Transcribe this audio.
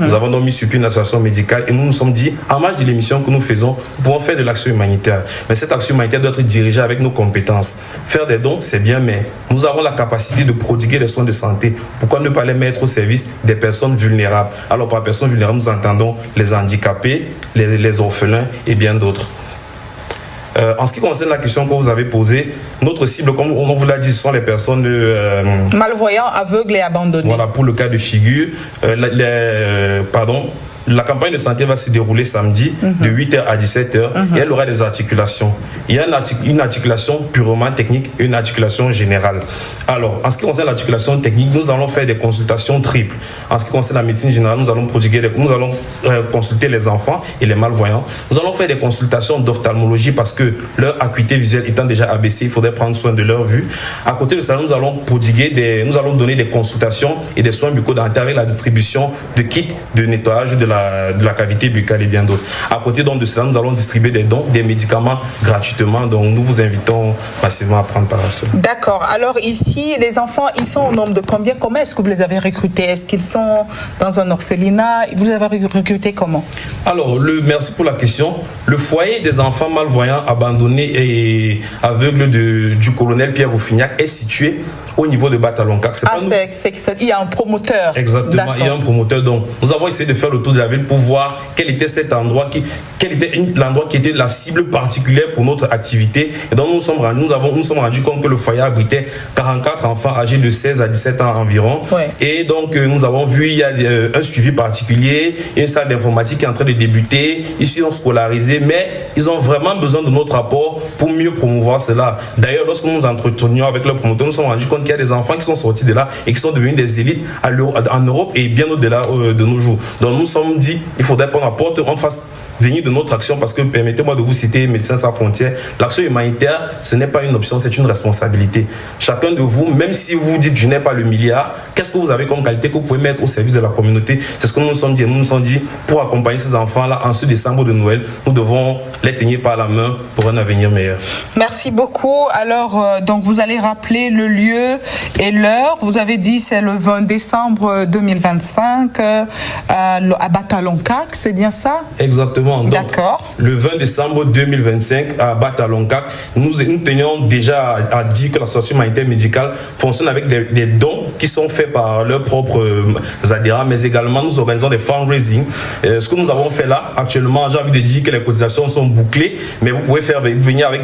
Nous avons donc mis sur pied une association médicale et nous nous sommes dit, en marge de l'émission que nous faisons, nous pouvons faire de l'action humanitaire. Mais cette action humanitaire doit être dirigée avec nos compétences. Faire des dons, c'est bien, mais nous avons la capacité de prodiguer des soins de santé. Pourquoi ne pas les mettre au service des personnes vulnérables? Alors, par personnes vulnérables, nous entendons les handicapés, les orphelins et bien d'autres. En ce qui concerne la question que vous avez posée, notre cible, comme on vous l'a dit, ce sont les personnes malvoyants, aveugles et abandonnés. Voilà, pour le cas de figure, la campagne de santé va se dérouler samedi de 8h à 17h et elle aura des articulations. Il y a une articulation purement technique et une articulation générale. Alors, en ce qui concerne l'articulation technique, nous allons faire des consultations triples. En ce qui concerne la médecine générale, nous allons consulter les enfants et les malvoyants. Nous allons faire des consultations d'ophtalmologie parce que leur acuité visuelle étant déjà abaissée, il faudrait prendre soin de leur vue. À côté de ça, nous allons donner des consultations et des soins bucco-dentaires avec la distribution de kits de nettoyage de la cavité buccale et bien d'autres. À côté donc de cela, nous allons distribuer des médicaments gratuitement. Donc nous vous invitons massivement à prendre part à cela. D'accord. Alors ici, les enfants, ils sont au nombre de combien? Comment est-ce que vous les avez recrutés? Est-ce qu'ils sont dans un orphelinat? Vous les avez recrutés comment? Alors, merci pour la question. Le foyer des enfants malvoyants, abandonnés et aveugles du colonel Pierre Rouffignac est situé au niveau de Bataloncac. Il y a un promoteur. Exactement, il y a un promoteur. Donc, nous avons essayé de faire le tour de la ville pour voir quel était cet endroit l'endroit qui était la cible particulière pour notre activité. Et donc, nous sommes rendus compte que le foyer abritait 44 enfants âgés de 16 à 17 ans environ. Ouais. Et donc, nous avons vu, il y a un suivi particulier, une salle d'informatique qui est en train de débuter. Ils sont scolarisés, mais ils ont vraiment besoin de notre apport pour mieux promouvoir cela. D'ailleurs, lorsque nous nous entretenions avec le promoteur, nous nous sommes rendus compte qu'il y a des enfants qui sont sortis de là et qui sont devenus des élites en Europe et bien au-delà de nos jours. Donc, nous nous sommes dit, il faudrait qu'on apporte, on fasse venir de notre action parce que, permettez-moi de vous citer Médecins sans frontières, l'action humanitaire, ce n'est pas une option, c'est une responsabilité. Chacun de vous, même si vous dites je n'ai pas le milliard, qu'est-ce que vous avez comme qualité que vous pouvez mettre au service de la communauté? C'est ce que nous nous sommes dit. Nous nous sommes dit, pour accompagner ces enfants-là en ce décembre de Noël, nous devons les tenir par la main pour un avenir meilleur. Merci beaucoup. Alors, donc vous allez rappeler le lieu et l'heure. Vous avez dit c'est le 20 décembre 2025 à Bataloncac, c'est bien ça? Exactement. Donc, d'accord. Le 20 décembre 2025 à Bataloncac, nous tenions déjà à dire que l'association humanitaire médicale fonctionne avec des dons qui sont faits par leurs propres adhérents, mais également nous organisons des fundraising. Ce que nous avons fait là, actuellement, j'ai envie de dire que les cotisations sont bouclées, mais vous pouvez venir avec